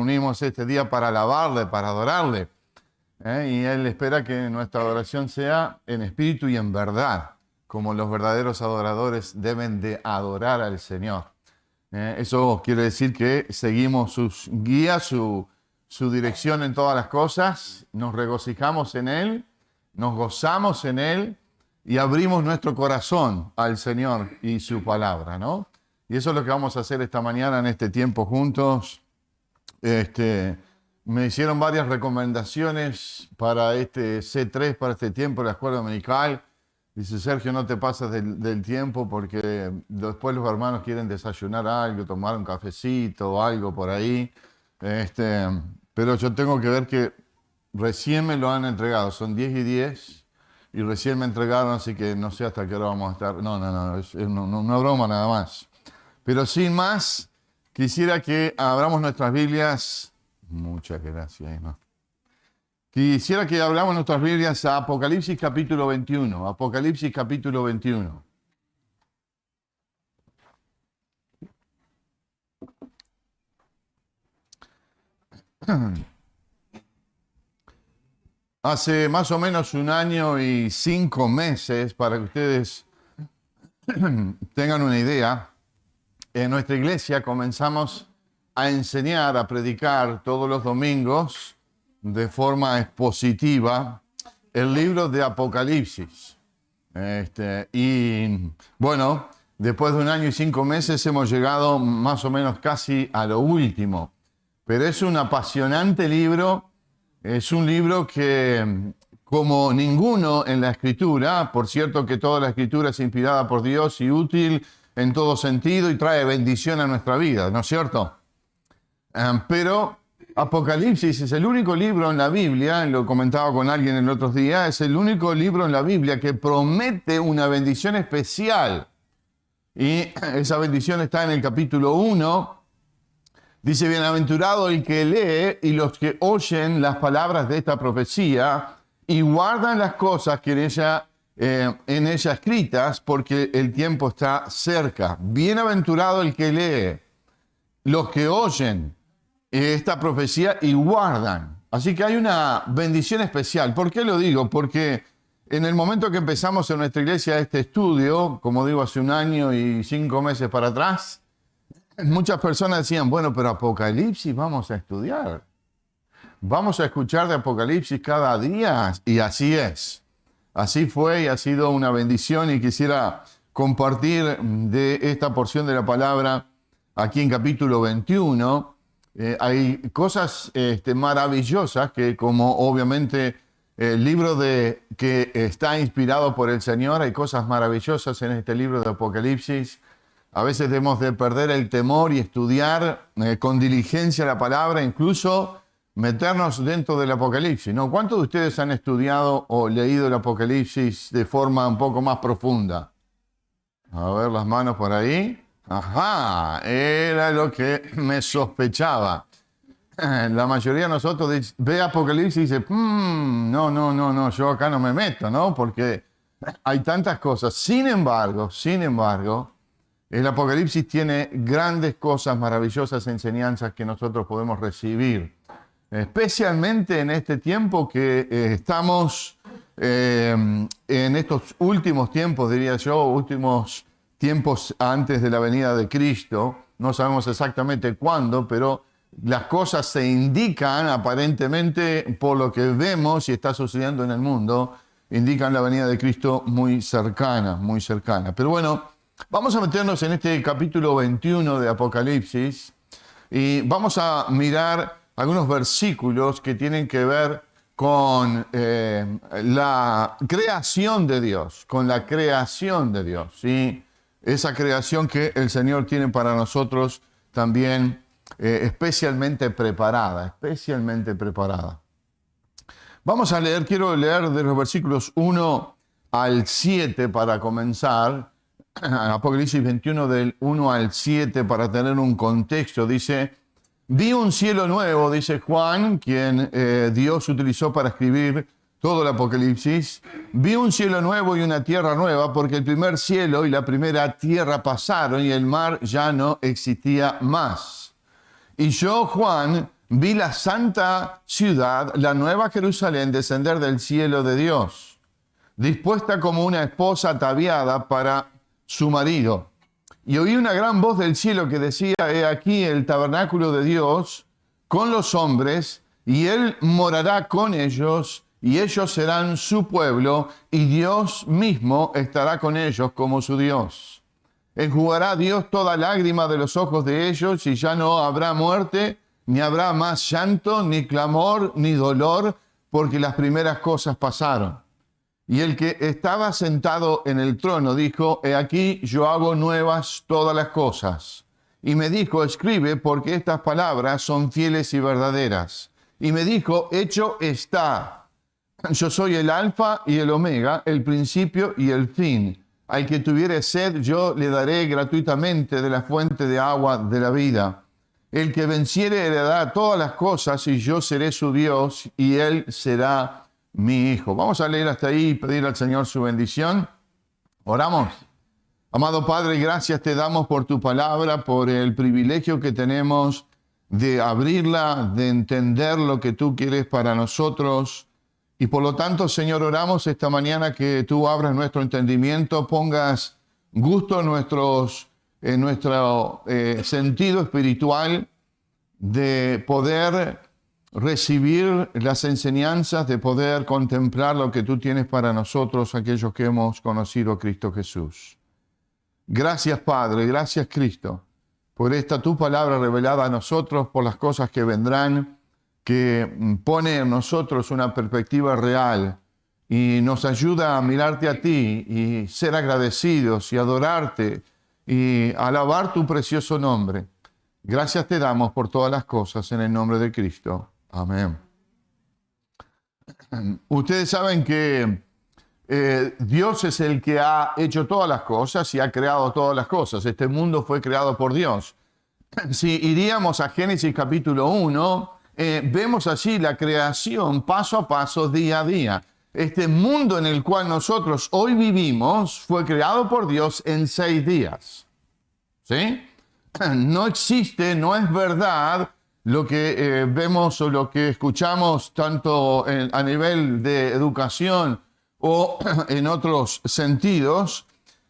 Unimos este día para alabarle, para adorarle. Y Él espera que nuestra adoración sea en espíritu y en verdad, como los verdaderos adoradores deben de adorar al Señor. Eso quiere decir que seguimos sus guías, su dirección en todas las cosas, nos regocijamos en Él, nos gozamos en Él y abrimos nuestro corazón al Señor y su palabra, ¿no? Y eso es lo que vamos a hacer esta mañana en este tiempo juntos. Me hicieron varias recomendaciones para este C3, para este tiempo, la escuela dominical. Dice, Sergio, no te pases del tiempo porque después los hermanos quieren desayunar algo, tomar un cafecito o algo por ahí. Pero yo tengo que ver que recién me lo han entregado, son 10:10 y recién me entregaron, así que no sé hasta qué hora vamos a estar. No, es una broma nada más. Pero sin más, quisiera que abramos nuestras Biblias. Muchas gracias, Emma. Quisiera que abramos nuestras Biblias a Apocalipsis capítulo 21. Apocalipsis capítulo 21. Hace más o menos 1 año y 5 meses, para que ustedes tengan una idea, en nuestra iglesia comenzamos a enseñar, a predicar todos los domingos de forma expositiva el libro de Apocalipsis. Y bueno, después de 1 año y 5 meses hemos llegado más o menos casi a lo último. Pero es un apasionante libro, es un libro que, como ninguno en la Escritura, por cierto que toda la Escritura es inspirada por Dios y útil en todo sentido y trae bendición a nuestra vida, ¿no es cierto? Pero Apocalipsis es el único libro en la Biblia, lo comentaba con alguien el otro día, es el único libro en la Biblia que promete una bendición especial. Y esa bendición está en el capítulo 1. Dice, bienaventurado el que lee y los que oyen las palabras de esta profecía y guardan las cosas que en ella escritas, porque el tiempo está cerca. Bienaventurado el que lee, los que oyen esta profecía y guardan. Así que hay una bendición especial. ¿Por qué lo digo? Porque en el momento que empezamos en nuestra iglesia este estudio, como digo, hace 1 año y 5 meses para atrás, muchas personas decían, bueno, pero Apocalipsis vamos a estudiar. Vamos a escuchar de Apocalipsis cada día. Y así es. Así fue y ha sido una bendición y quisiera compartir de esta porción de la palabra aquí en capítulo 21. Hay cosas maravillosas que, como obviamente el libro que está inspirado por el Señor, hay cosas maravillosas en este libro de Apocalipsis. A veces debemos de perder el temor y estudiar con diligencia la palabra, incluso meternos dentro del Apocalipsis, ¿no? ¿Cuántos de ustedes han estudiado o leído el Apocalipsis de forma un poco más profunda? A ver las manos por ahí. Ajá, era lo que me sospechaba. La mayoría de nosotros ve Apocalipsis y dice, no, yo acá no me meto, ¿no? Porque hay tantas cosas. Sin embargo, el Apocalipsis tiene grandes cosas, maravillosas enseñanzas que nosotros podemos recibir. Especialmente en este tiempo que estamos en estos últimos tiempos, diría yo, últimos tiempos antes de la venida de Cristo. No sabemos exactamente cuándo, pero las cosas se indican aparentemente por lo que vemos y está sucediendo en el mundo, indican la venida de Cristo muy cercana, muy cercana. Pero bueno, vamos a meternos en este capítulo 21 de Apocalipsis y vamos a mirar algunos versículos que tienen que ver con la creación de Dios, con la creación de Dios, ¿sí? Esa creación que el Señor tiene para nosotros también especialmente preparada. Vamos a leer, quiero leer de los versículos 1 al 7 para comenzar. Apocalipsis 21 del 1 al 7 para tener un contexto. Dice, vi un cielo nuevo, dice Juan, quien Dios utilizó para escribir todo el Apocalipsis. Vi un cielo nuevo y una tierra nueva, porque el primer cielo y la primera tierra pasaron y el mar ya no existía más. Y yo, Juan, vi la santa ciudad, la nueva Jerusalén, descender del cielo de Dios, dispuesta como una esposa ataviada para su marido. Y oí una gran voz del cielo que decía: he aquí el tabernáculo de Dios con los hombres, y Él morará con ellos, y ellos serán su pueblo, y Dios mismo estará con ellos como su Dios. Enjugará Dios toda lágrima de los ojos de ellos, y ya no habrá muerte, ni habrá más llanto, ni clamor, ni dolor, porque las primeras cosas pasaron. Y el que estaba sentado en el trono dijo: he aquí yo hago nuevas todas las cosas. Y me dijo: escribe, porque estas palabras son fieles y verdaderas. Y me dijo: hecho está. Yo soy el Alfa y el Omega, el principio y el fin. Al que tuviere sed, yo le daré gratuitamente de la fuente de agua de la vida. El que venciere heredará todas las cosas, y yo seré su Dios, y él será mi hijo. Vamos a leer hasta ahí y pedir al Señor su bendición. Oramos. Amado Padre, gracias te damos por tu palabra, por el privilegio que tenemos de abrirla, de entender lo que tú quieres para nosotros. Y por lo tanto, Señor, oramos esta mañana que tú abras nuestro entendimiento, pongas gusto en nuestro sentido espiritual de poder recibir las enseñanzas, de poder contemplar lo que tú tienes para nosotros, aquellos que hemos conocido a Cristo Jesús. Gracias, Padre, gracias, Cristo, por esta tu palabra revelada a nosotros, por las cosas que vendrán, que pone en nosotros una perspectiva real y nos ayuda a mirarte a ti y ser agradecidos y adorarte y alabar tu precioso nombre. Gracias te damos por todas las cosas en el nombre de Cristo. Amén. Ustedes saben que Dios es el que ha hecho todas las cosas y ha creado todas las cosas. Este mundo fue creado por Dios. Si iríamos a Génesis capítulo 1, vemos allí la creación paso a paso, día a día. Este mundo en el cual nosotros hoy vivimos fue creado por Dios en 6 días. ¿Sí? No existe, no es verdad lo que vemos o lo que escuchamos tanto a nivel de educación o en otros sentidos.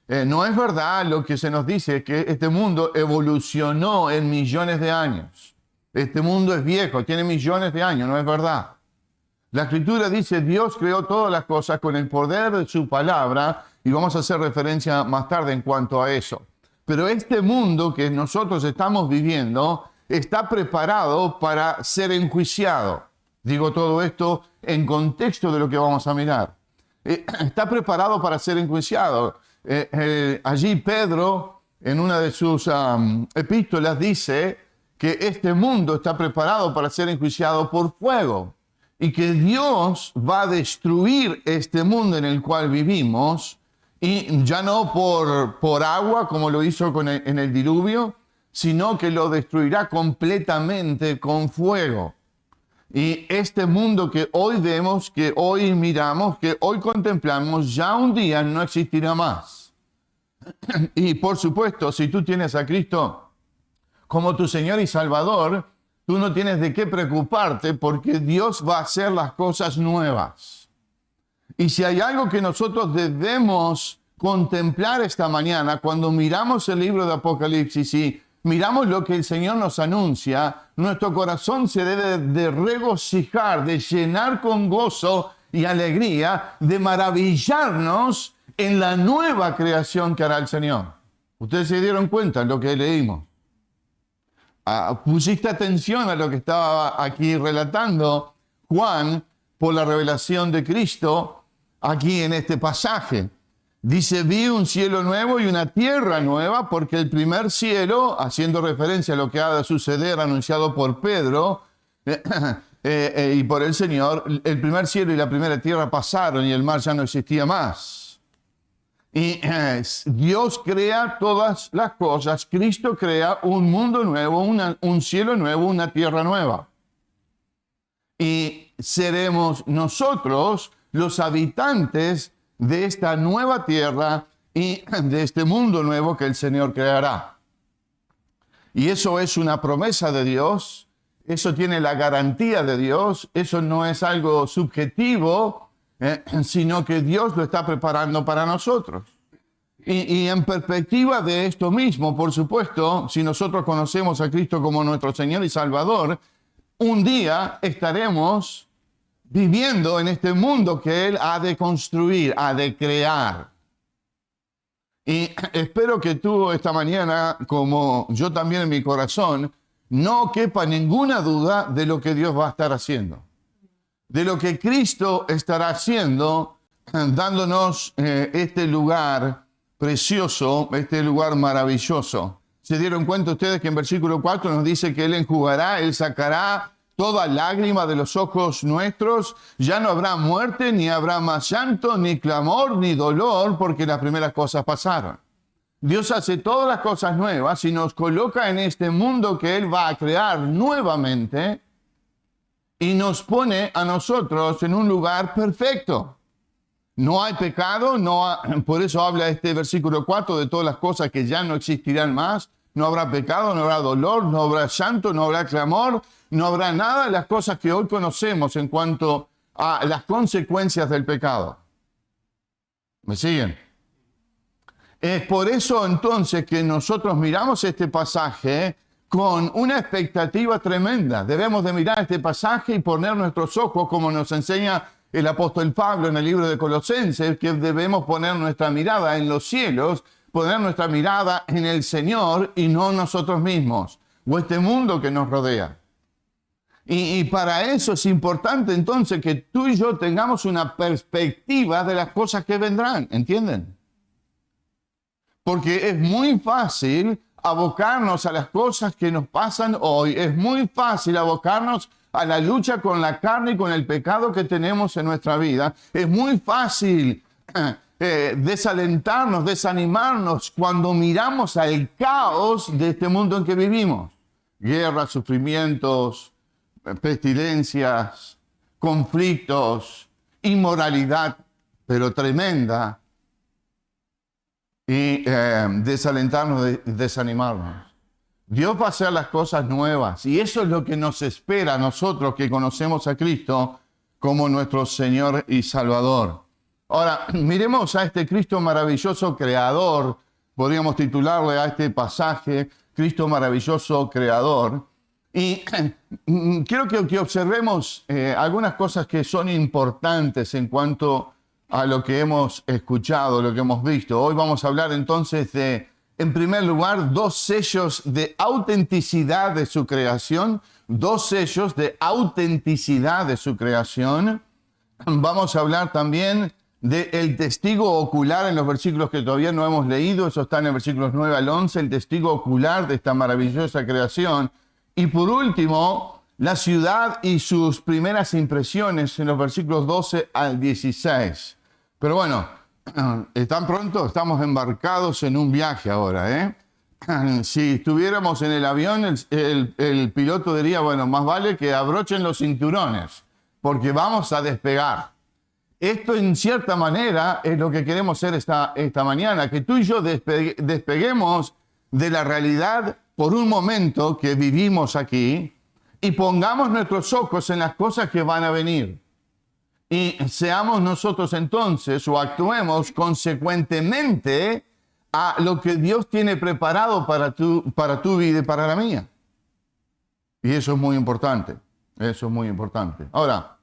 No es verdad lo que se nos dice, que este mundo evolucionó en millones de años. Este mundo es viejo, tiene millones de años, no es verdad. La Escritura dice: Dios creó todas las cosas con el poder de su palabra, y vamos a hacer referencia más tarde en cuanto a eso. Pero este mundo que nosotros estamos viviendo está preparado para ser enjuiciado. Digo todo esto en contexto de lo que vamos a mirar. Está preparado para ser enjuiciado. Allí Pedro, en una de sus epístolas, dice que este mundo está preparado para ser enjuiciado por fuego y que Dios va a destruir este mundo en el cual vivimos, y ya no por agua como lo hizo en el diluvio, sino que lo destruirá completamente con fuego. Y este mundo que hoy vemos, que hoy miramos, que hoy contemplamos, ya un día no existirá más. Y por supuesto, si tú tienes a Cristo como tu Señor y Salvador, tú no tienes de qué preocuparte, porque Dios va a hacer las cosas nuevas. Y si hay algo que nosotros debemos contemplar esta mañana, cuando miramos el libro de Apocalipsis y miramos lo que el Señor nos anuncia, nuestro corazón se debe de regocijar, de llenar con gozo y alegría, de maravillarnos en la nueva creación que hará el Señor. Ustedes se dieron cuenta de lo que leímos. Pusiste atención a lo que estaba aquí relatando Juan por la revelación de Cristo aquí en este pasaje. Dice: vi un cielo nuevo y una tierra nueva, porque el primer cielo, haciendo referencia a lo que ha de suceder anunciado por Pedro y por el Señor, el primer cielo y la primera tierra pasaron y el mar ya no existía más. Y Dios crea todas las cosas. Cristo crea un mundo nuevo, un cielo nuevo, una tierra nueva. Y seremos nosotros los habitantes de esta nueva tierra y de este mundo nuevo que el Señor creará. Y eso es una promesa de Dios, eso tiene la garantía de Dios, eso no es algo subjetivo, sino que Dios lo está preparando para nosotros. Y en perspectiva de esto mismo, por supuesto, si nosotros conocemos a Cristo como nuestro Señor y Salvador, un día estaremos viviendo en este mundo que Él ha de construir, ha de crear. Y espero que tú esta mañana, como yo también en mi corazón, no quepa ninguna duda de lo que Dios va a estar haciendo. De lo que Cristo estará haciendo, dándonos este lugar precioso, este lugar maravilloso. ¿Se dieron cuenta ustedes que en versículo 4 nos dice que Él enjugará, Él sacará toda lágrima de los ojos nuestros? Ya no habrá muerte, ni habrá más llanto, ni clamor, ni dolor, porque las primeras cosas pasaron. Dios hace todas las cosas nuevas y nos coloca en este mundo que Él va a crear nuevamente y nos pone a nosotros en un lugar perfecto. No hay pecado, por eso habla este versículo 4 de todas las cosas que ya no existirán más. No habrá pecado, no habrá dolor, no habrá llanto, no habrá clamor, no habrá nada de las cosas que hoy conocemos en cuanto a las consecuencias del pecado. ¿Me siguen? Es por eso entonces que nosotros miramos este pasaje con una expectativa tremenda. Debemos de mirar este pasaje y poner nuestros ojos, como nos enseña el apóstol Pablo en el libro de Colosenses, que debemos poner nuestra mirada en los cielos, poner nuestra mirada en el Señor y no nosotros mismos, o este mundo que nos rodea. Y para eso es importante entonces que tú y yo tengamos una perspectiva de las cosas que vendrán, ¿entienden? Porque es muy fácil abocarnos a las cosas que nos pasan hoy, es muy fácil abocarnos a la lucha con la carne y con el pecado que tenemos en nuestra vida. Es muy fácil desalentarnos, desanimarnos cuando miramos al caos de este mundo en que vivimos. Guerras, sufrimientos, pestilencias, conflictos, inmoralidad, pero tremenda, y desalentarnos, desanimarnos. Dios va a hacer las cosas nuevas y eso es lo que nos espera a nosotros que conocemos a Cristo como nuestro Señor y Salvador. Ahora, miremos a este Cristo maravilloso creador, podríamos titularle a este pasaje, Cristo maravilloso creador. Y quiero que observemos algunas cosas que son importantes en cuanto a lo que hemos escuchado, lo que hemos visto. Hoy vamos a hablar entonces de, en primer lugar, dos sellos de autenticidad de su creación, dos sellos de autenticidad de su creación. Vamos a hablar también del testigo ocular en los versículos que todavía no hemos leído, eso está en los versículos 9 al 11, el testigo ocular de esta maravillosa creación. Y por último, la ciudad y sus primeras impresiones en los versículos 12 al 16. Pero bueno, ¿están pronto? Estamos embarcados en un viaje ahora, ¿eh? Si estuviéramos en el avión, el piloto diría, bueno, más vale que abrochen los cinturones, porque vamos a despegar. Esto en cierta manera es lo que queremos hacer esta mañana, que tú y yo despeguemos de la realidad por un momento que vivimos aquí y pongamos nuestros ojos en las cosas que van a venir. Y seamos nosotros entonces, o actuemos consecuentemente a lo que Dios tiene preparado para tu vida y para la mía. Y eso es muy importante. Eso es muy importante. Ahora,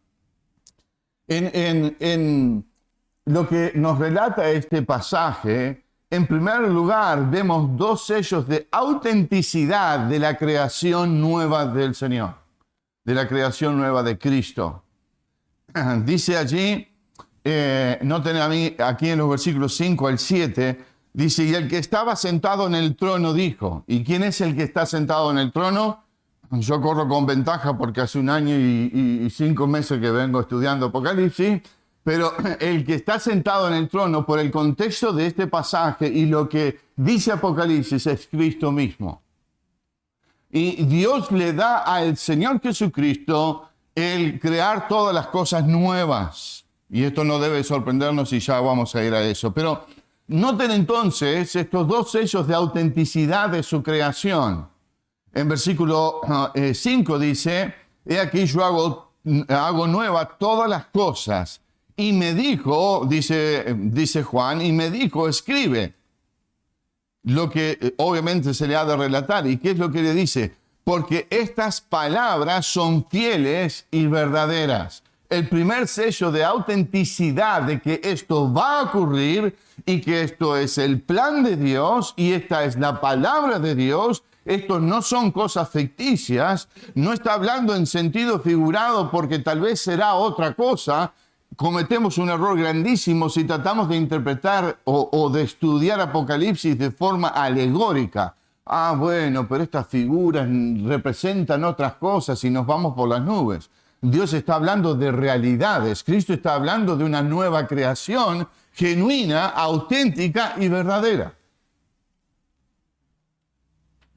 en lo que nos relata este pasaje, en primer lugar vemos dos sellos de autenticidad de la creación nueva del Señor, de la creación nueva de Cristo. Dice allí, noten a mí aquí en los versículos 5 al 7, dice, y el que estaba sentado en el trono dijo, ¿y quién es el que está sentado en el trono? Yo corro con ventaja porque hace 1 año y 5 meses que vengo estudiando Apocalipsis, pero el que está sentado en el trono, por el contexto de este pasaje y lo que dice Apocalipsis, es Cristo mismo. Y Dios le da al Señor Jesucristo el crear todas las cosas nuevas. Y esto no debe sorprendernos y ya vamos a ir a eso. Pero noten entonces estos dos sellos de autenticidad de su creación. En versículo 5 dice, he aquí yo hago nueva todas las cosas. Y me dijo, dice Juan, y me dijo, escribe. Lo que obviamente se le ha de relatar. ¿Y qué es lo que le dice? Porque estas palabras son fieles y verdaderas. El primer sello de autenticidad de que esto va a ocurrir y que esto es el plan de Dios y esta es la palabra de Dios. Esto no son cosas ficticias, no está hablando en sentido figurado porque tal vez será otra cosa. Cometemos un error grandísimo si tratamos de interpretar o de estudiar Apocalipsis de forma alegórica. Ah, bueno, pero estas figuras representan otras cosas y nos vamos por las nubes. Dios está hablando de realidades. Cristo está hablando de una nueva creación genuina, auténtica y verdadera.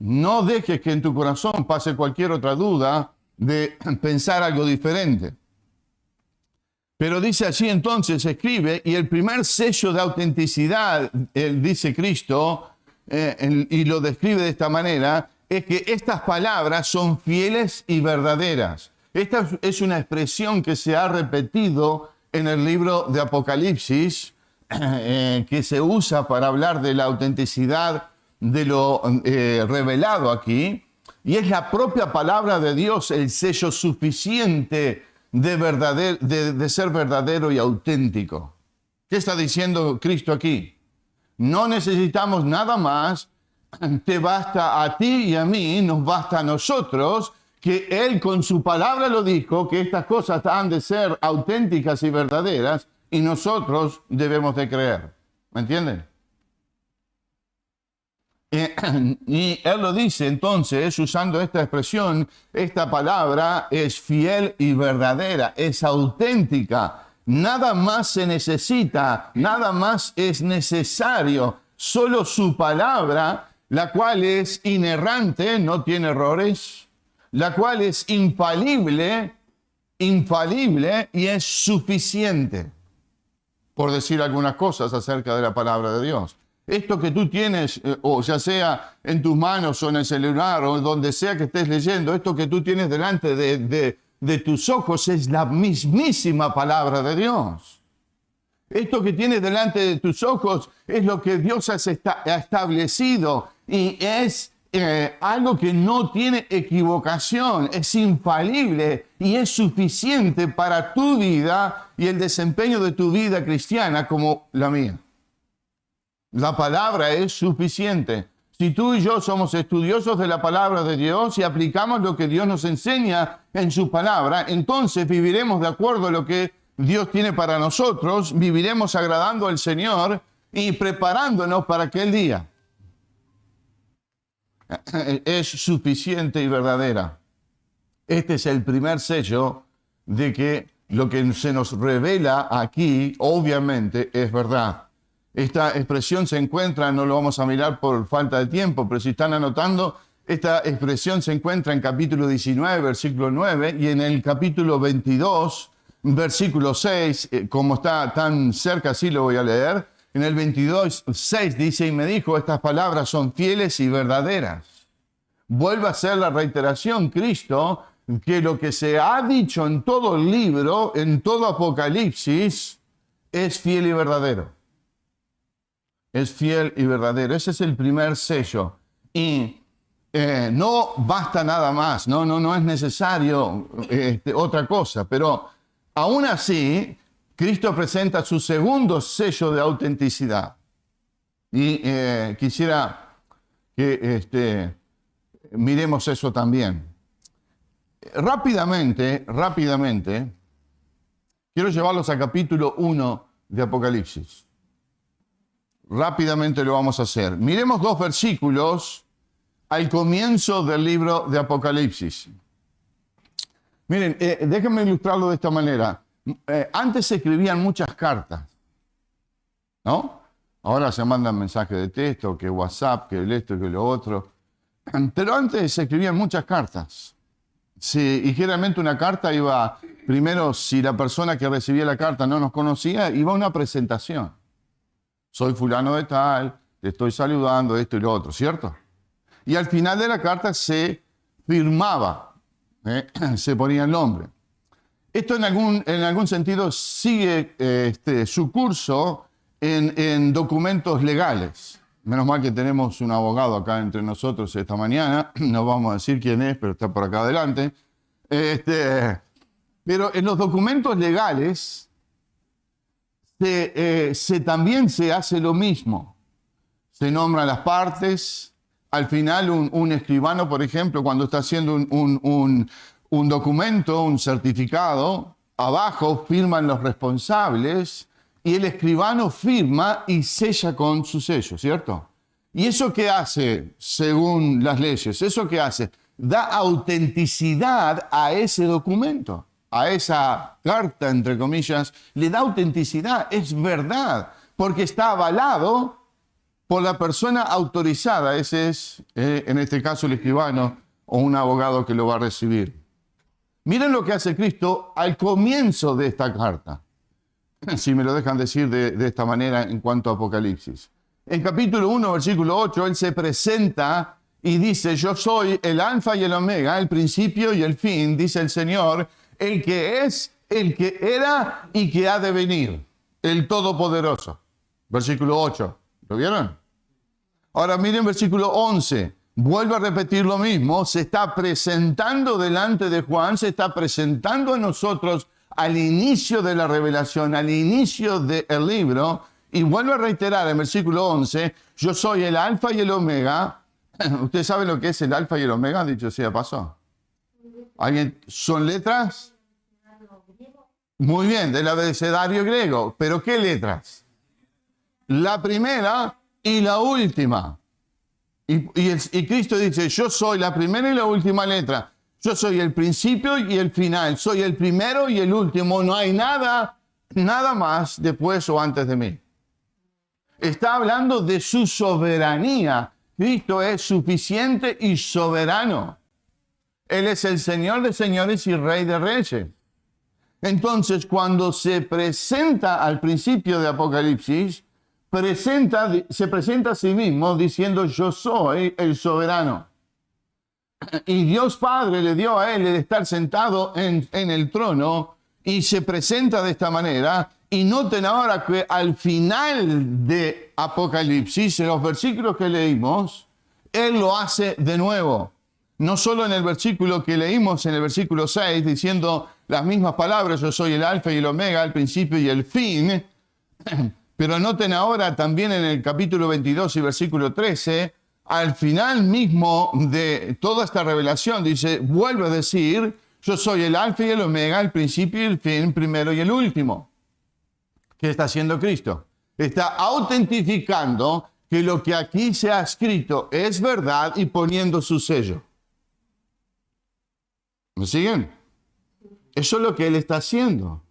No dejes que en tu corazón pase cualquier otra duda de pensar algo diferente. Pero dice así entonces, escribe, y el primer sello de autenticidad, dice Cristo, y lo describe de esta manera, es que estas palabras son fieles y verdaderas. Esta es una expresión que se ha repetido en el libro de Apocalipsis, que se usa para hablar de la autenticidad de lo revelado aquí, y es la propia palabra de Dios el sello suficiente de ser verdadero y auténtico. ¿Qué está diciendo Cristo aquí? No necesitamos nada más, te basta a ti y a mí, nos basta a nosotros, que Él con su palabra lo dijo, que estas cosas han de ser auténticas y verdaderas, y nosotros debemos de creer. ¿Me entienden? Y Él lo dice entonces, usando esta expresión, esta palabra es fiel y verdadera, es auténtica. Nada más se necesita, nada más es necesario. Solo su palabra, la cual es inerrante, no tiene errores, la cual es infalible y es suficiente. Por decir algunas cosas acerca de la palabra de Dios. Esto que tú tienes, o ya sea en tus manos o en el celular o donde sea que estés leyendo, esto que tú tienes delante de tus ojos es la mismísima palabra de Dios. Esto que tienes delante de tus ojos es lo que Dios ha establecido y es algo que no tiene equivocación, es infalible y es suficiente para tu vida y el desempeño de tu vida cristiana como la mía. La palabra es suficiente. Si tú y yo somos estudiosos de la palabra de Dios y aplicamos lo que Dios nos enseña en su palabra, entonces viviremos de acuerdo a lo que Dios tiene para nosotros, viviremos agradando al Señor y preparándonos para aquel día. Es suficiente y verdadera. Este es el primer sello de que lo que se nos revela aquí, obviamente, es verdad. Esta expresión se encuentra, no lo vamos a mirar por falta de tiempo, pero si están anotando, esta expresión se encuentra en capítulo 19, versículo 9, y en el capítulo 22, versículo 6, como está tan cerca, sí lo voy a leer. En el 22, 6 dice, y me dijo, estas palabras son fieles y verdaderas. Vuelve a ser la reiteración, Cristo, que lo que se ha dicho en todo el libro, en todo Apocalipsis, es fiel y verdadero. Es fiel y verdadero. Ese es el primer sello. Y no basta nada más, no es necesario otra cosa. Pero aún así, Cristo presenta su segundo sello de autenticidad. Y quisiera que miremos eso también. Rápidamente, quiero llevarlos al capítulo 1 de Apocalipsis. Rápidamente lo vamos a hacer. Miremos 2 versículos al comienzo del libro de Apocalipsis. Miren, déjenme ilustrarlo de esta manera. Antes se escribían muchas cartas, ¿no? Ahora se mandan mensajes de texto, que WhatsApp, que esto, que lo otro. Pero antes se escribían muchas cartas. Sí, y generalmente una carta iba, primero, si la persona que recibía la carta no nos conocía, iba a una presentación. Soy fulano de tal, te estoy saludando, esto y lo otro, ¿cierto? Y al final de la carta se firmaba, se ponía el nombre. Esto en algún sentido sigue su curso en documentos legales. Menos mal que tenemos un abogado acá entre nosotros esta mañana. No vamos a decir quién es, pero está por acá adelante. Pero en los documentos legales también se hace lo mismo. Se nombran las partes. Al final un escribano, por ejemplo, cuando está haciendo un documento, un certificado, abajo firman los responsables y el escribano firma y sella con su sello, ¿cierto? ¿Y eso qué hace según las leyes? ¿Eso qué hace? Da autenticidad a ese documento, a esa carta, entre comillas, le da autenticidad, es verdad, porque está avalado por la persona autorizada. Ese es, en este caso, el escribano o un abogado que lo va a recibir. Miren lo que hace Cristo al comienzo de esta carta, si me lo dejan decir de esta manera en cuanto a Apocalipsis. En capítulo 1, versículo 8, Él se presenta y dice: yo soy el alfa y el omega, el principio y el fin, dice el Señor, el que es, el que era y que ha de venir, el Todopoderoso. Versículo 8, ¿lo vieron? Ahora miren versículo 11, vuelve a repetir lo mismo, se está presentando delante de Juan, se está presentando a nosotros al inicio de la revelación, al inicio del libro, y vuelve a reiterar en versículo 11, yo soy el alfa y el omega. ¿Ustedes saben lo que es el alfa y el omega? Dicho sea de paso. ¿Alguien? ¿Son letras? Muy bien, del abecedario griego. ¿Pero qué letras? La primera y la última. Y Cristo dice: yo soy la primera y la última letra. Yo soy el principio y el final. Soy el primero y el último. No hay nada más después o antes de mí. Está hablando de su soberanía. Cristo es suficiente y soberano. Él es el Señor de señores y Rey de reyes. Entonces, cuando se presenta al principio de Apocalipsis, se presenta a sí mismo diciendo: yo soy el soberano. Y Dios Padre le dio a él el estar sentado en el trono, y se presenta de esta manera. Y noten ahora que al final de Apocalipsis, en los versículos que leímos, él lo hace de nuevo. No solo en el versículo que leímos, en el versículo 6, diciendo las mismas palabras: yo soy el alfa y el omega, el principio y el fin. Pero noten ahora también en el capítulo 22 y versículo 13, al final mismo de toda esta revelación, dice, vuelve a decir: yo soy el alfa y el omega, el principio y el fin, primero y el último. ¿Qué está haciendo Cristo? Está autentificando que lo que aquí se ha escrito es verdad y poniendo su sello. ¿Me siguen? Eso es lo que Él está haciendo.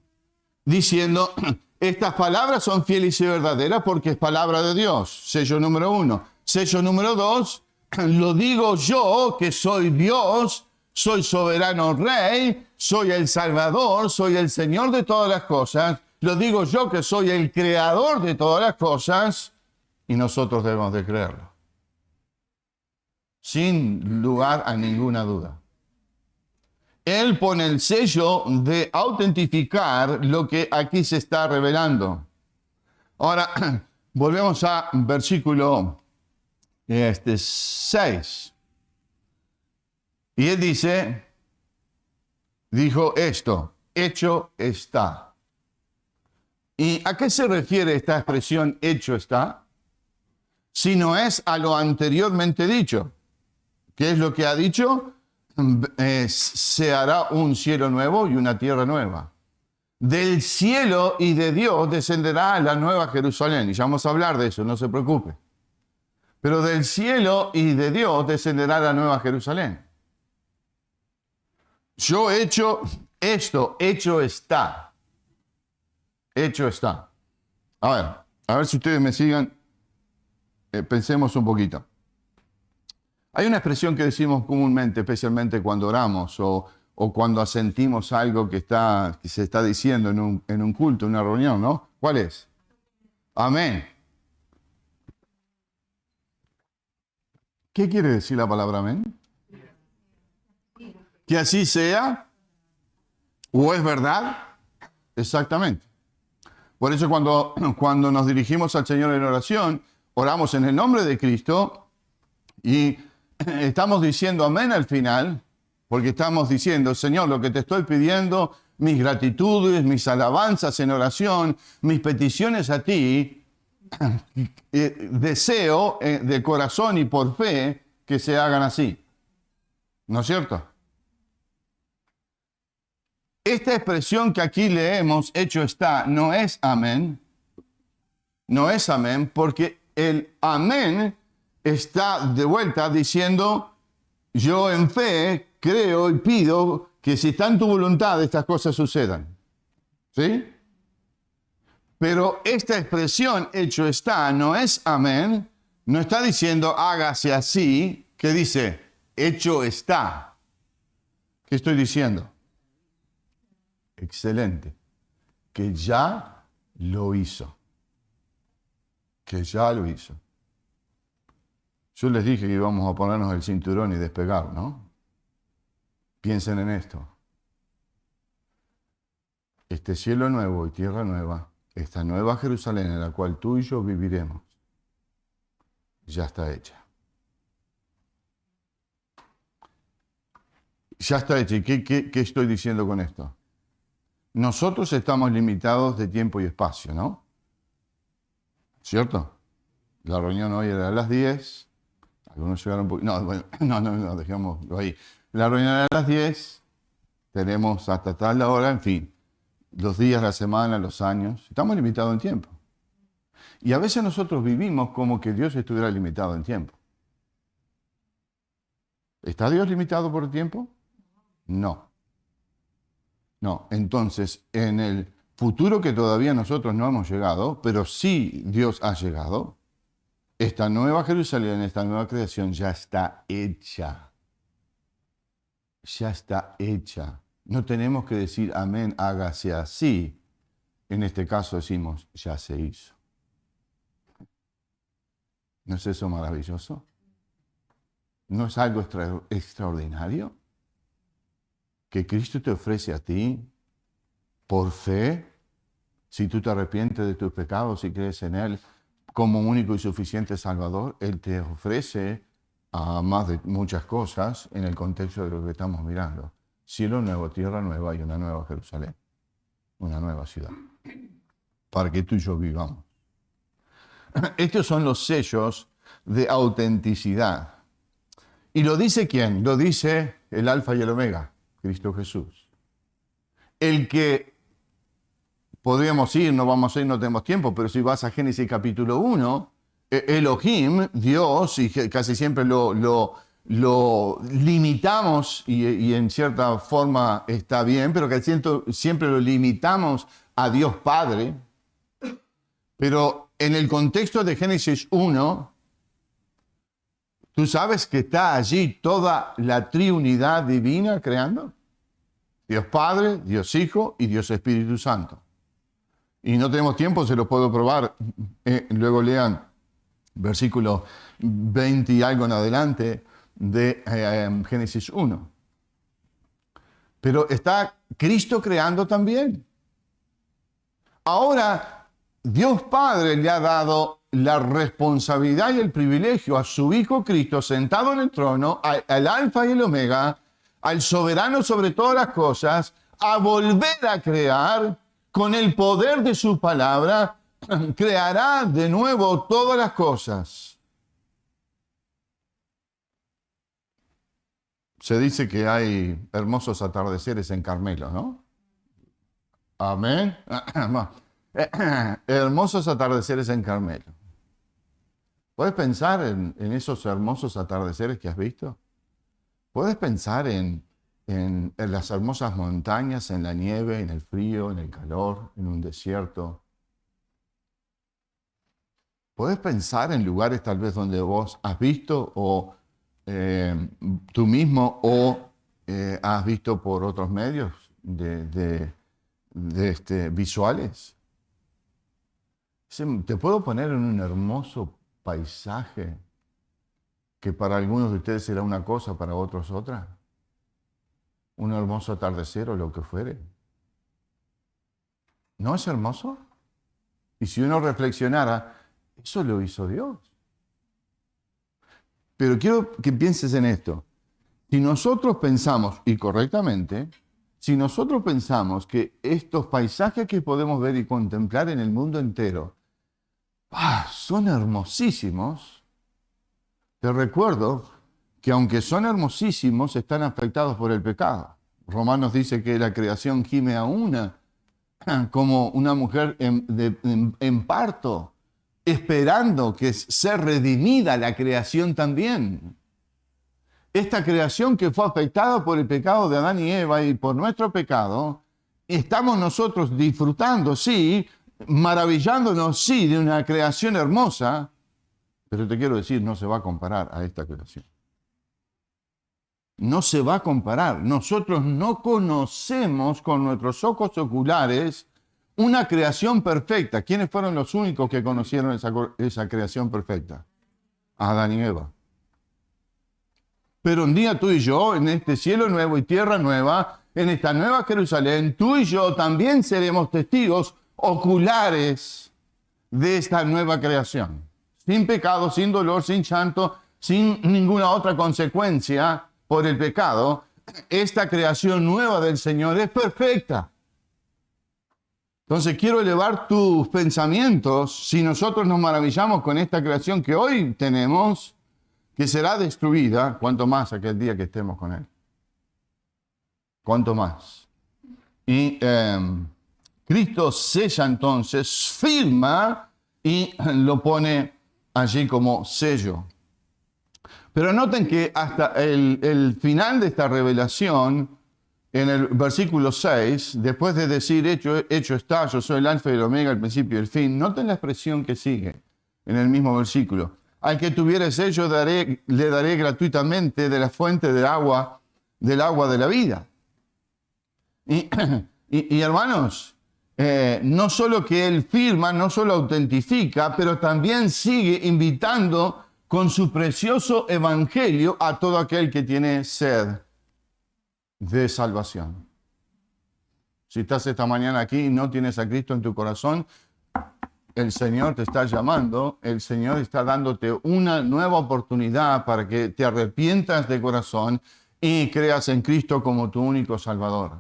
Diciendo: estas palabras son fieles y verdaderas porque es palabra de Dios. Sello número 1. Sello número 2. Lo digo yo, que soy Dios, soy soberano Rey, soy el Salvador, soy el Señor de todas las cosas. Lo digo yo, que soy el Creador de todas las cosas, y nosotros debemos de creerlo. Sin lugar a ninguna duda. Él pone el sello de autentificar lo que aquí se está revelando. Ahora, volvemos a versículo 6. Y él dijo esto: hecho está. ¿Y a qué se refiere esta expresión hecho está? Si no es a lo anteriormente dicho. ¿Qué es lo que ha dicho? Se hará un cielo nuevo y una tierra nueva. Del cielo y de Dios descenderá la nueva Jerusalén. Y ya vamos a hablar de eso, no se preocupe. Pero del cielo y de Dios descenderá la nueva Jerusalén. Yo he hecho esto, hecho está. Hecho está. A ver si ustedes me sigan. Pensemos un poquito. Hay una expresión que decimos comúnmente, especialmente cuando oramos o cuando asentimos algo que se está diciendo en un culto, en una reunión, ¿no? ¿Cuál es? Amén. ¿Qué quiere decir la palabra amén? Que así sea, o es verdad, exactamente. Por eso cuando nos dirigimos al Señor en oración, oramos en el nombre de Cristo y estamos diciendo amén al final, porque estamos diciendo, Señor, lo que te estoy pidiendo, mis gratitudes, mis alabanzas en oración, mis peticiones a ti, deseo de corazón y por fe que se hagan así. ¿No es cierto? Esta expresión que aquí leemos, hecho está, no es amén. No es amén, porque el amén está de vuelta diciendo, yo en fe creo y pido que si está en tu voluntad estas cosas sucedan. ¿Sí? Pero esta expresión, hecho está, no es amén. No está diciendo, hágase así, que dice, hecho está. ¿Qué estoy diciendo? Excelente. Que ya lo hizo. Que ya lo hizo. Yo les dije que íbamos a ponernos el cinturón y despegar, ¿no? Piensen en esto. Este cielo nuevo y tierra nueva, esta nueva Jerusalén en la cual tú y yo viviremos, ya está hecha. Ya está hecha. ¿Y qué estoy diciendo con esto? Nosotros estamos limitados de tiempo y espacio, ¿no? ¿Cierto? La reunión hoy era a las 10. Algunos llegaron un poquito. No, bueno, no, dejémoslo ahí. La reunión era a las 10. Tenemos hasta tal hora, en fin. Los días, la semana, los años. Estamos limitados en tiempo. Y a veces nosotros vivimos como que Dios estuviera limitado en tiempo. ¿Está Dios limitado por el tiempo? No. No. Entonces, en el futuro que todavía nosotros no hemos llegado, pero sí Dios ha llegado, esta nueva Jerusalén, esta nueva creación ya está hecha. Ya está hecha. No tenemos que decir amén, hágase así. En este caso decimos, ya se hizo. ¿No es eso maravilloso? ¿No es algo extraordinario? Que Cristo te ofrece a ti por fe, si tú te arrepientes de tus pecados y crees en Él como único y suficiente Salvador, Él te ofrece a más de muchas cosas en el contexto de lo que estamos mirando. Cielo nuevo, tierra nueva y una nueva Jerusalén, una nueva ciudad, para que tú y yo vivamos. Estos son los sellos de autenticidad. ¿Y lo dice quién? Lo dice el Alfa y el Omega, Cristo Jesús. El que podríamos ir, no vamos a ir, no tenemos tiempo, pero si vas a Génesis capítulo 1, Elohim, Dios, y casi siempre lo limitamos, y en cierta forma está bien, pero que siempre lo limitamos a Dios Padre. Pero en el contexto de Génesis 1, ¿tú sabes que está allí toda la triunidad divina creando? Dios Padre, Dios Hijo y Dios Espíritu Santo. Y no tenemos tiempo, se lo puedo probar. Luego lean versículo 20 y algo en adelante de Génesis 1. Pero está Cristo creando también. Ahora, Dios Padre le ha dado la responsabilidad y el privilegio a su Hijo Cristo sentado en el trono, al Alfa y el Omega, al soberano sobre todas las cosas, a volver a crear con el poder de su palabra, creará de nuevo todas las cosas. Se dice que hay hermosos atardeceres en Carmelo, ¿no? Amén. Hermosos atardeceres en Carmelo. ¿Puedes pensar en esos hermosos atardeceres que has visto? ¿Puedes pensar en las hermosas montañas, en la nieve, en el frío, en el calor, en un desierto? ¿Puedes pensar en lugares tal vez donde vos has visto o tú mismo o has visto por otros medios visuales? Te puedo poner en un hermoso paisaje que para algunos de ustedes será una cosa, para otros otra. un hermoso atardecer o lo que fuere. ¿No es hermoso? Y si uno reflexionara, eso lo hizo Dios. Pero quiero que pienses en esto. Si nosotros pensamos, y correctamente, si nosotros pensamos que estos paisajes que podemos ver y contemplar en el mundo entero son hermosísimos, te recuerdo que aunque son hermosísimos, están afectados por el pecado. Romanos dice que la creación gime a una, como una mujer en parto, esperando que sea redimida la creación también. Esta creación que fue afectada por el pecado de Adán y Eva y por nuestro pecado, estamos nosotros disfrutando, sí, maravillándonos, sí, de una creación hermosa, pero te quiero decir, no se va a comparar a esta creación. No se va a comparar. Nosotros no conocemos con nuestros ojos oculares una creación perfecta. ¿Quiénes fueron los únicos que conocieron esa creación perfecta? Adán y Eva. Pero un día tú y yo, en este cielo nuevo y tierra nueva, en esta nueva Jerusalén, tú y yo también seremos testigos oculares de esta nueva creación. Sin pecado, sin dolor, sin llanto, sin ninguna otra consecuencia por el pecado. Esta creación nueva del Señor es perfecta. Entonces quiero elevar tus pensamientos. Si nosotros nos maravillamos con esta creación que hoy tenemos, que será destruida, cuanto más aquel día que estemos con Él. Cuanto más. Y Cristo sella entonces, firma y lo pone allí como sello. Pero noten que hasta el final de esta revelación, en el versículo 6, después de decir, hecho está, yo soy el alfa y el omega, el principio y el fin, noten la expresión que sigue en el mismo versículo. Al que tuviere sello le daré gratuitamente de la fuente del agua de la vida. Y hermanos, no solo que Él firma, no solo autentifica, pero también sigue invitando con su precioso evangelio a todo aquel que tiene sed de salvación. Si estás esta mañana aquí y no tienes a Cristo en tu corazón, el Señor te está llamando, el Señor está dándote una nueva oportunidad para que te arrepientas de corazón y creas en Cristo como tu único Salvador.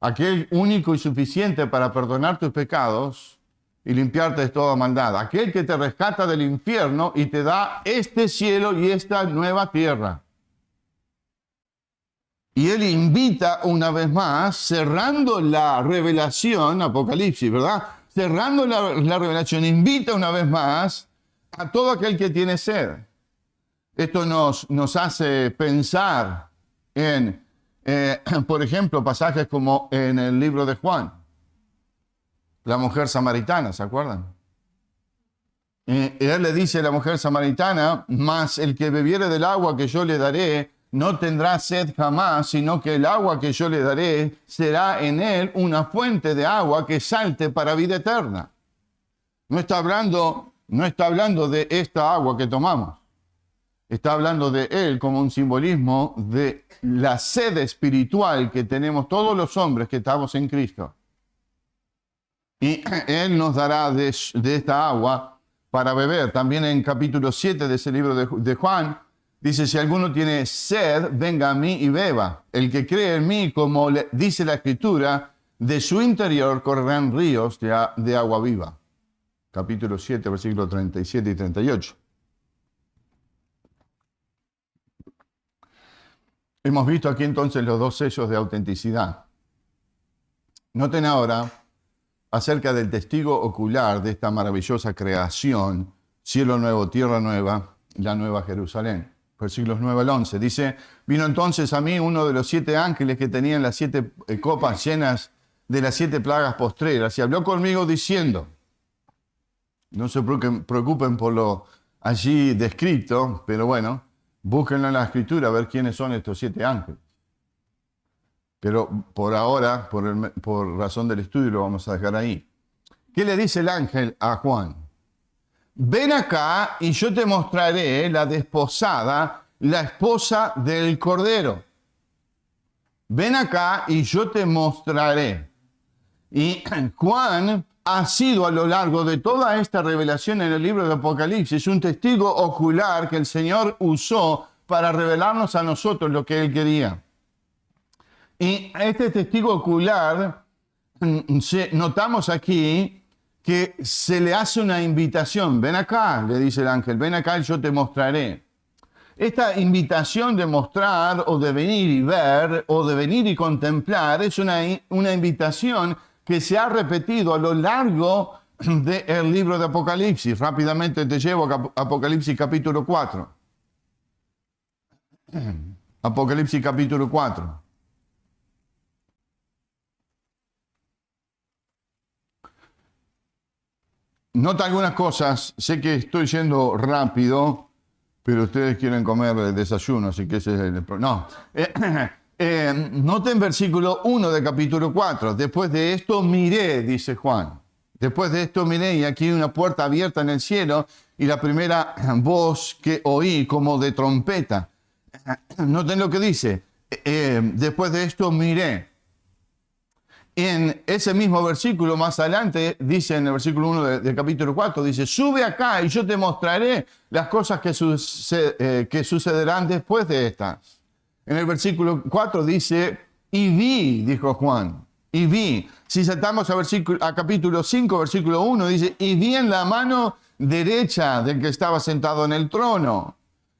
Aquel único y suficiente para perdonar tus pecados y limpiarte de toda maldad. Aquel que te rescata del infierno y te da este cielo y esta nueva tierra. Y Él invita una vez más, cerrando la revelación, Apocalipsis, ¿verdad? Cerrando la revelación, invita una vez más a todo aquel que tiene sed. Esto nos hace pensar en, por ejemplo, pasajes como en el libro de Juan. La mujer samaritana, ¿se acuerdan? Él le dice a la mujer samaritana, mas el que bebiere del agua que yo le daré, no tendrá sed jamás, sino que el agua que yo le daré será en él una fuente de agua que salte para vida eterna. No está hablando de esta agua que tomamos. Está hablando de él como un simbolismo de la sed espiritual que tenemos todos los hombres que estamos en Cristo. Y Él nos dará de esta agua para beber. También en capítulo 7 de ese libro de Juan, dice, si alguno tiene sed, venga a mí y beba. El que cree en mí, como dice la Escritura, de su interior correrán ríos de agua viva. Capítulo 7, versículos 37 y 38. Hemos visto aquí entonces los dos sellos de autenticidad. Noten ahora acerca del testigo ocular de esta maravillosa creación, cielo nuevo, tierra nueva, la nueva Jerusalén. Versículos 9 al 11. Dice, vino entonces a mí uno de los 7 ángeles que tenían las 7 copas llenas de las 7 plagas postreras y habló conmigo diciendo, no se preocupen por lo allí descrito, pero bueno, búsquenlo en la Escritura a ver quiénes son estos 7 ángeles. Pero por ahora, por razón del estudio, lo vamos a dejar ahí. ¿Qué le dice el ángel a Juan? Ven acá y yo te mostraré la desposada, la esposa del Cordero. ven acá y yo te mostraré. Y Juan ha sido a lo largo de toda esta revelación en el libro de Apocalipsis un testigo ocular que el Señor usó para revelarnos a nosotros lo que Él quería. Y este testigo ocular, notamos aquí que se le hace una invitación. Ven acá, le dice el ángel, ven acá y yo te mostraré. Esta invitación de mostrar o de venir y ver o de venir y contemplar es una invitación que se ha repetido a lo largo del libro de Apocalipsis. Rápidamente te llevo a Apocalipsis capítulo 4. Apocalipsis capítulo 4. Nota algunas cosas, sé que estoy yendo rápido, pero ustedes quieren comer el desayuno, así que ese es el problema. No. Noten versículo 1 de capítulo 4. Después de esto miré, dice Juan. Después de esto miré y aquí hay una puerta abierta en el cielo y la primera voz que oí como de trompeta. Noten lo que dice. Después de esto miré. En ese mismo versículo más adelante, dice en el versículo 1 del capítulo 4, dice, sube acá y yo te mostraré las cosas que sucederán después de estas. En el versículo 4 dice, y vi, dijo Juan, y vi. Si saltamos a capítulo 5, versículo 1, dice, y vi en la mano derecha del que estaba sentado en el trono.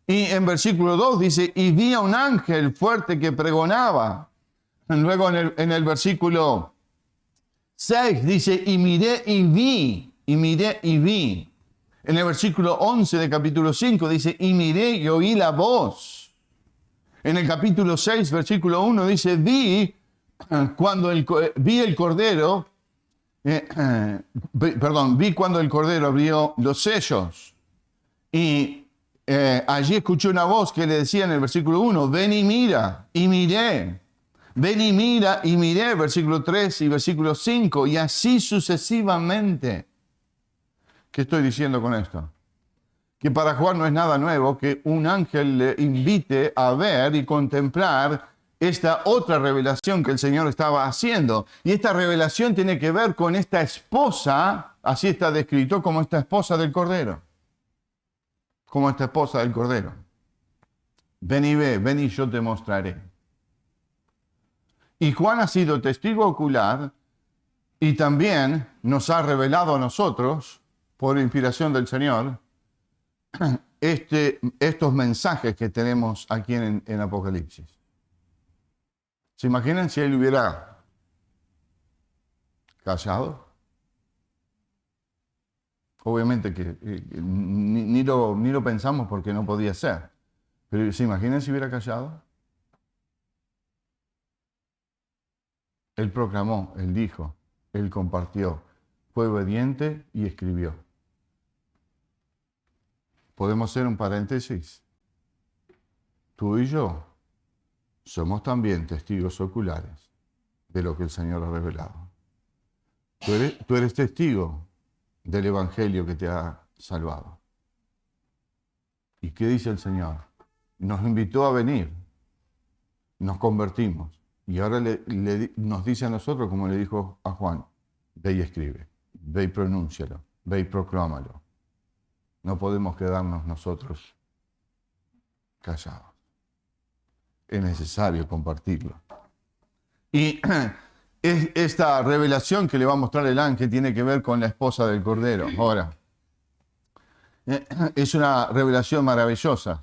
Y en versículo 2 dice, y vi a un ángel fuerte que pregonaba. Luego en el versículo 6 dice, y miré y vi, y miré y vi. En el versículo 11 del capítulo 5 dice, y miré y oí la voz. En el capítulo 6, versículo 1 dice, vi cuando el cordero, vi cuando el cordero abrió los sellos. Y allí escuché una voz que le decía en el versículo 1, ven y mira, y miré. Ven y mira, y miré, versículo 3 y versículo 5, y así sucesivamente. ¿Qué estoy diciendo con esto? Que para Juan no es nada nuevo que un ángel le invite a ver y contemplar esta otra revelación que el Señor estaba haciendo. Y esta revelación tiene que ver con esta esposa, así está descrito, como esta esposa del Cordero. Como esta esposa del Cordero. Ven y ve, ven y yo te mostraré. Y Juan ha sido testigo ocular y también nos ha revelado a nosotros, por inspiración del Señor, estos mensajes que tenemos aquí en Apocalipsis. ¿Se imaginan si él hubiera callado? Obviamente que ni lo pensamos porque no podía ser. Pero ¿se imaginan si hubiera callado? Él proclamó, él dijo, él compartió, fue obediente y escribió. ¿Podemos hacer un paréntesis? Tú y yo somos también testigos oculares de lo que el Señor ha revelado. Tú eres testigo del Evangelio que te ha salvado. ¿Y qué dice el Señor? Nos invitó a venir, nos convertimos. Y ahora nos dice a nosotros, como le dijo a Juan, ve y escribe, ve y pronúncialo, ve y proclámalo. No podemos quedarnos nosotros callados. Es necesario compartirlo. Y esta revelación que le va a mostrar el ángel tiene que ver con la esposa del Cordero. Ahora, es una revelación maravillosa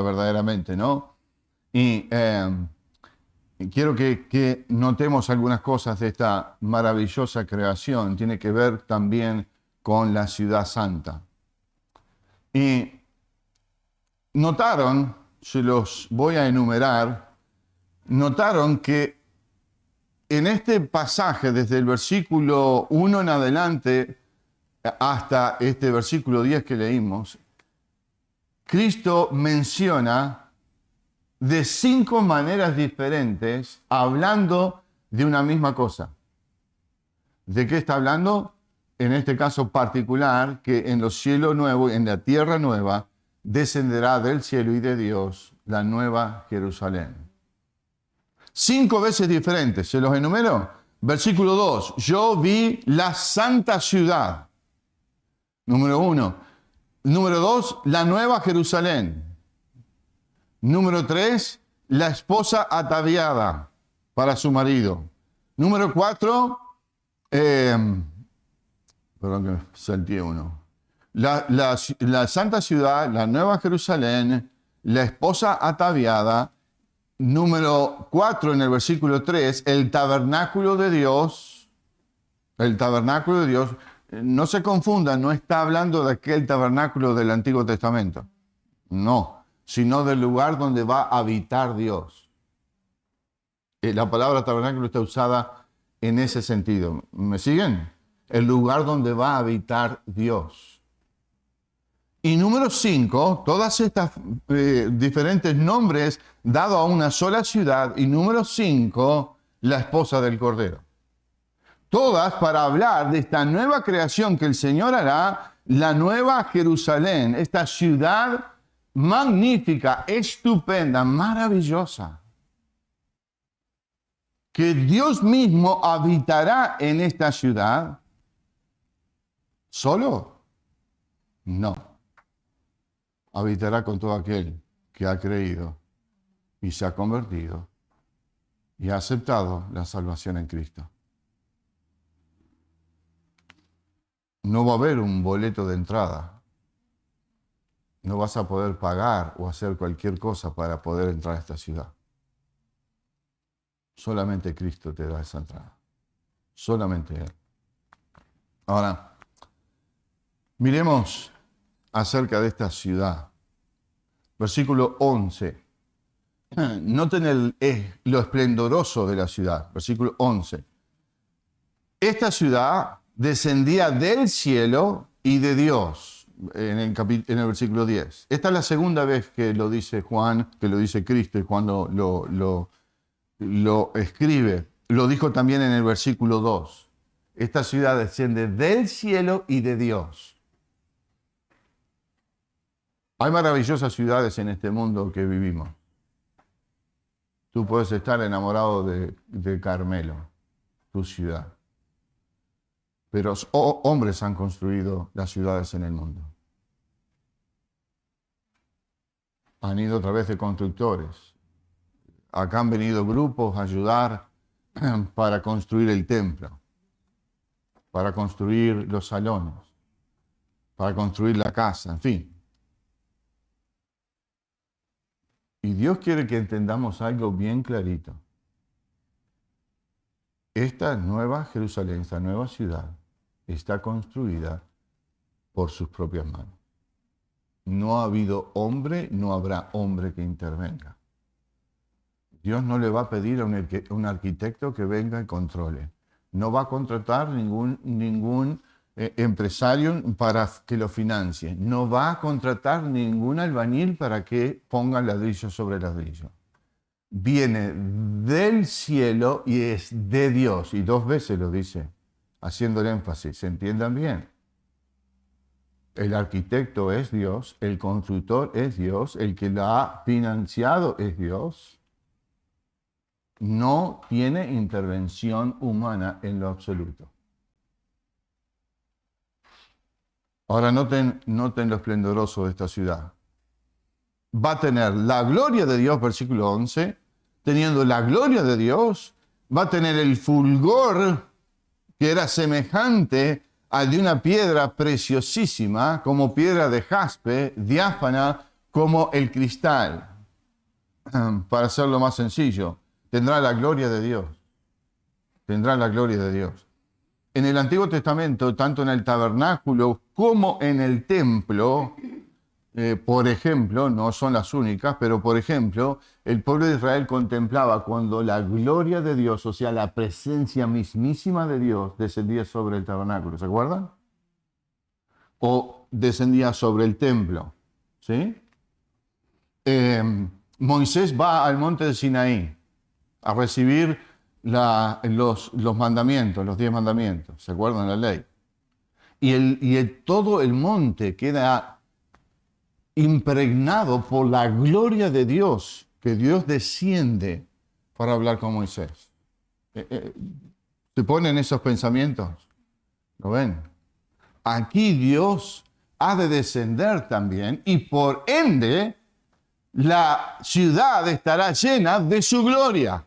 verdaderamente, ¿no? Y quiero que notemos algunas cosas de esta maravillosa creación. Tiene que ver también con la ciudad santa. Y notaron, se los voy a enumerar, notaron que en este pasaje, desde el versículo 1 en adelante hasta este versículo 10 que leímos, Cristo menciona de 5 maneras diferentes, hablando de una misma cosa. ¿De qué está hablando? En este caso particular, que en los cielos nuevos, en la tierra nueva, descenderá del cielo y de Dios la nueva Jerusalén. 5 veces diferentes. ¿Se los enumero? Versículo 2. Yo vi la santa ciudad. Número 1. Número 2. La nueva Jerusalén. Número 3. La esposa ataviada para su marido. Número 4. Perdón que me salté uno. La santa ciudad, la nueva Jerusalén, la esposa ataviada. Número 4 en el versículo 3, el tabernáculo de Dios. El tabernáculo de Dios. No se confundan, no está hablando de aquel tabernáculo del Antiguo Testamento. No, sino del lugar donde va a habitar Dios. La palabra tabernáculo está usada en ese sentido. ¿Me siguen? El lugar donde va a habitar Dios. Y número 5, todas estas diferentes nombres dados a una sola ciudad. Y número 5, la esposa del Cordero. Todas para hablar de esta nueva creación que el Señor hará, la nueva Jerusalén, esta ciudad magnífica, estupenda, maravillosa. Que Dios mismo habitará en esta ciudad. ¿Solo? No. Habitará con todo aquel que ha creído y se ha convertido y ha aceptado la salvación en Cristo. No va a haber un boleto de entrada. No vas a poder pagar o hacer cualquier cosa para poder entrar a esta ciudad. Solamente Cristo te da esa entrada. Solamente Él. Ahora, miremos acerca de esta ciudad. Versículo 11. Noten lo esplendoroso de la ciudad. Versículo 11. Esta ciudad descendía del cielo y de Dios. En el versículo 10. Esta es la segunda vez que lo dice Juan, que lo dice Cristo, y Juan lo escribe. Lo dijo también en el versículo 2. Esta ciudad desciende del cielo y de Dios. Hay maravillosas ciudades en este mundo que vivimos. Tú puedes estar enamorado de Carmelo, tu ciudad. Pero hombres han construido las ciudades en el mundo. Han ido a través de constructores. Acá han venido grupos a ayudar para construir el templo, para construir los salones, para construir la casa, en fin. Y Dios quiere que entendamos algo bien clarito. Esta nueva Jerusalén, esta nueva ciudad, está construida por sus propias manos. No ha habido hombre, no habrá hombre que intervenga. Dios no le va a pedir a un arquitecto que venga y controle. No va a contratar ningún empresario para que lo financie. No va a contratar ningún albañil para que ponga ladrillo sobre ladrillo. Viene del cielo y es de Dios. Y 2 veces lo dice, haciendo el énfasis. ¿Se entiendan bien? El arquitecto es Dios, el constructor es Dios, el que la ha financiado es Dios. No tiene intervención humana en lo absoluto. Ahora noten lo esplendoroso de esta ciudad. Va a tener la gloria de Dios, versículo 11. Teniendo la gloria de Dios, va a tener el fulgor que era semejante al de una piedra preciosísima, como piedra de jaspe, diáfana como el cristal. Para hacerlo más sencillo, tendrá la gloria de Dios. Tendrá la gloria de Dios. En el Antiguo Testamento, tanto en el tabernáculo como en el templo, por ejemplo, no son las únicas, pero por ejemplo, el pueblo de Israel contemplaba cuando la gloria de Dios, o sea, la presencia mismísima de Dios, descendía sobre el tabernáculo. ¿Se acuerdan? O descendía sobre el templo. ¿Sí? Moisés va al monte de Sinaí a recibir los mandamientos, los 10 mandamientos. ¿Se acuerdan la ley? Y todo el monte queda impregnado por la gloria de Dios, que Dios desciende para hablar con Moisés. ¿Se ponen esos pensamientos? ¿Lo ven? Aquí Dios ha de descender también y por ende la ciudad estará llena de su gloria.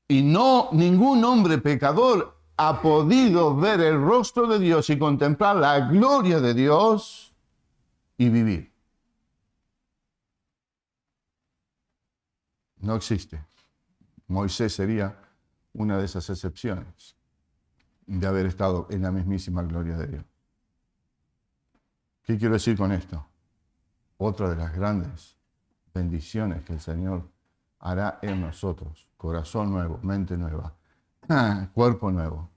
Y no, ningún hombre pecador ha podido ver el rostro de Dios y contemplar la gloria de Dios y vivir. No existe. Moisés sería una de esas excepciones de haber estado en la mismísima gloria de Dios. ¿Qué quiero decir con esto? Otra de las grandes bendiciones que el Señor hará en nosotros, corazón nuevo, mente nueva, cuerpo nuevo,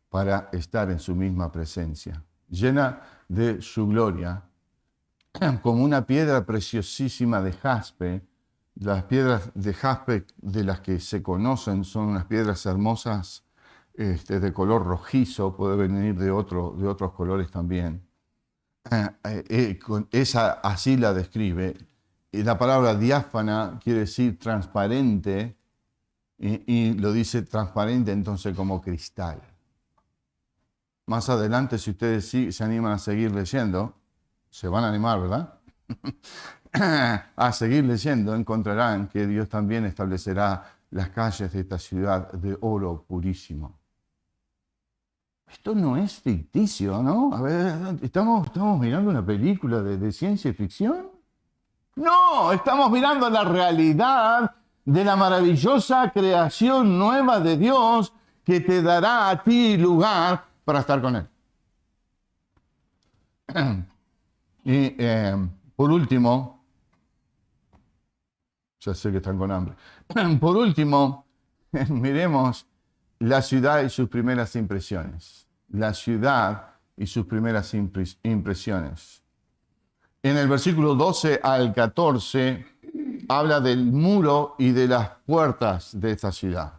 para estar en su misma presencia, llena de su gloria, como una piedra preciosísima de jaspe. Las piedras de jaspe de las que se conocen son unas piedras hermosas de color rojizo, puede venir de otros colores también. Esa así la describe. Y la palabra diáfana quiere decir transparente, y lo dice transparente entonces como cristal. Más adelante, si ustedes se animan a seguir leyendo, se van a animar, ¿verdad? A seguir leyendo, encontrarán que Dios también establecerá las calles de esta ciudad de oro purísimo. Esto no es ficticio, ¿no? A ver, ¿estamos mirando una película de ciencia ficción? No, estamos mirando la realidad de la maravillosa creación nueva de Dios que te dará a ti lugar para estar con Él. Y por último, ya sé que están con hambre. Por último, miremos la ciudad y sus primeras impresiones. La ciudad y sus primeras impresiones. En el versículo 12 al 14 habla del muro y de las puertas de esta ciudad.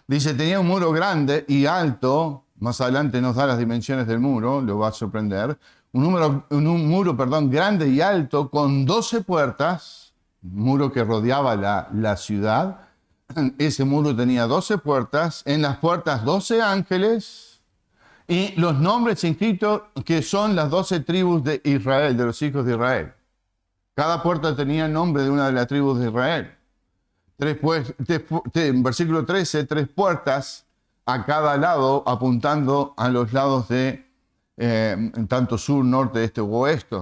Dice, tenía un muro grande y alto, más adelante nos da las dimensiones del muro, lo va a sorprender, un muro grande y alto con 12 puertas, muro que rodeaba la ciudad. Ese muro tenía 12 puertas, en las puertas 12 ángeles, y los nombres inscritos que son las 12 tribus de Israel, de los hijos de Israel. Cada puerta tenía el nombre de una de las tribus de Israel. En versículo 13, 3 puertas a cada lado, apuntando a los lados de tanto sur, norte, este u oeste.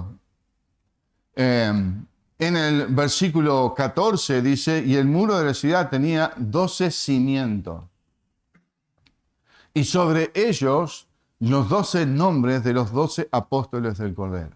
En el versículo 14 dice, y el muro de la ciudad tenía 12 cimientos. Y sobre ellos los 12 nombres de los 12 apóstoles del Cordero.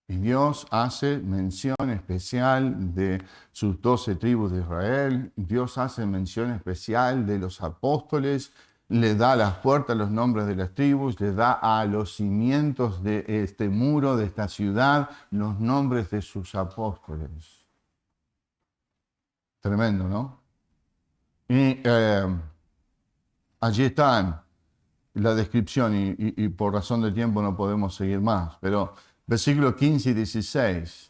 Y Dios hace mención especial de sus 12 tribus de Israel. Dios hace mención especial de los apóstoles. Le da a las puertas los nombres de las tribus. Le da a los cimientos de este muro, de esta ciudad, los nombres de sus apóstoles. Tremendo, ¿no? Y allí están la descripción y por razón de tiempo no podemos seguir más, pero versículos 15 y 16,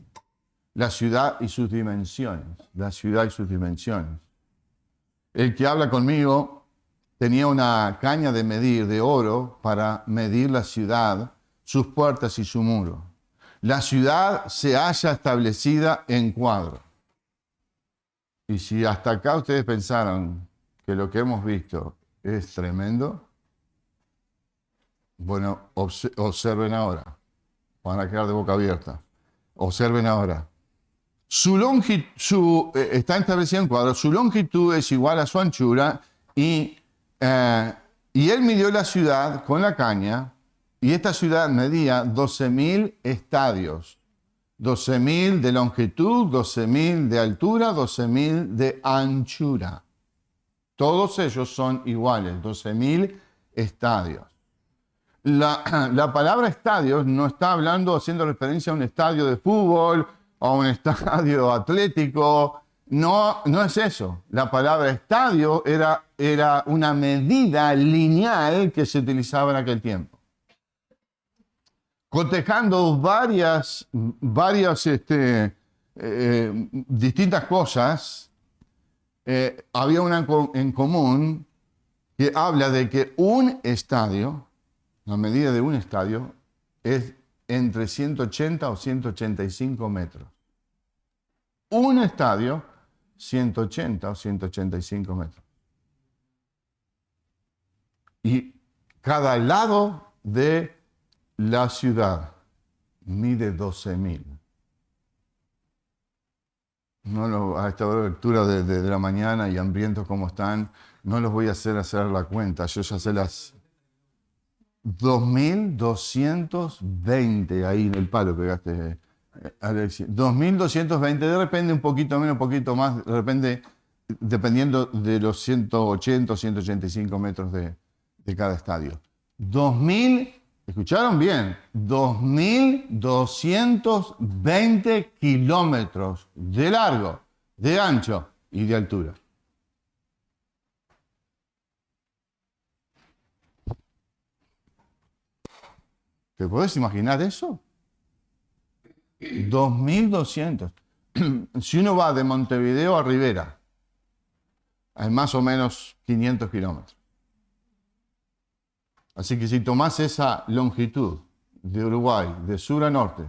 la ciudad y sus dimensiones, la ciudad y sus dimensiones. El que habla conmigo tenía una caña de medir de oro para medir la ciudad, sus puertas y su muro. La ciudad se halla establecida en cuadro. Y si hasta acá ustedes pensaron que lo que hemos visto es tremendo, bueno, observen ahora. Van a quedar de boca abierta. Observen ahora. Está establecido en cuadro. Su longitud es igual a su anchura y él midió la ciudad con la caña y esta ciudad medía 12.000 estadios. 12.000 de longitud, 12.000 de altura, 12.000 de anchura. Todos ellos son iguales, 12.000 estadios. La palabra estadios no está haciendo referencia a un estadio de fútbol o a un estadio atlético. No es eso. La palabra estadio era una medida lineal que se utilizaba en aquel tiempo. cotejando varias distintas cosas, había una en común que habla de que un estadio, la medida de un estadio, es entre 180 o 185 metros. Un estadio, 180 o 185 metros. Y cada lado de la ciudad mide 12,000. A esta hora de lectura de la mañana y hambrientos como están, no los voy a hacer la cuenta. Yo ya sé las 2,220 ahí en el palo pegaste, Alexis. 2,220, de repente un poquito menos, un poquito más, de repente, dependiendo de los 180 o 185 metros de cada estadio. 2,000, ¿escucharon bien? 2,220 kilómetros de largo, de ancho y de altura. ¿Te podés imaginar eso? 2,200. Si uno va de Montevideo a Rivera, hay más o menos 500 kilómetros. Así que si tomás esa longitud de Uruguay, de sur a norte,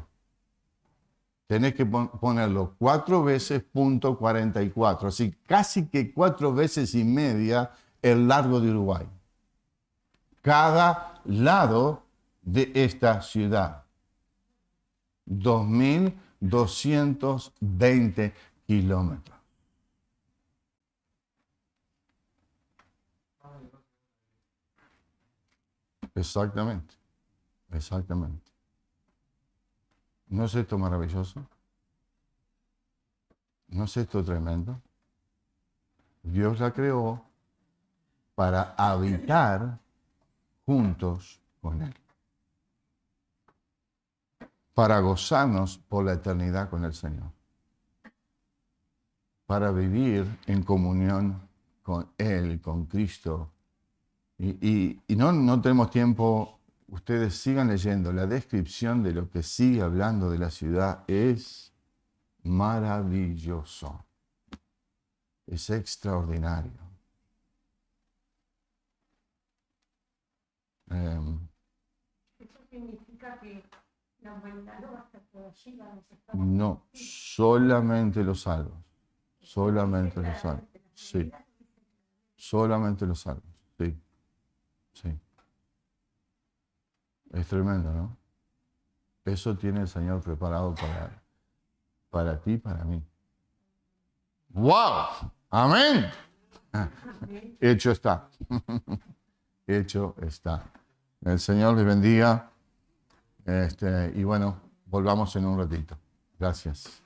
tenés que ponerlo 4 veces .44, así casi que 4 veces y media el largo de Uruguay. Cada lado de esta ciudad. 2,220 kilómetros. Exactamente, exactamente. ¿No es esto maravilloso? ¿No es esto tremendo? Dios la creó para habitar juntos con Él, para gozarnos por la eternidad con el Señor, para vivir en comunión con Él, con Cristo. Y no tenemos tiempo. Ustedes sigan leyendo. La descripción de lo que sigue hablando de la ciudad es maravilloso. Es extraordinario. ¿Eso significa que la humanidad no va a estar por allí? No, solamente los salvos. Solamente los salvos. Sí. Solamente los salvos. Sí. Sí. Es tremendo, ¿no? Eso tiene el Señor preparado para ti y para mí. ¡Wow! ¡Amén! Hecho está. Hecho está. El Señor les bendiga. Y bueno, volvamos en un ratito. Gracias.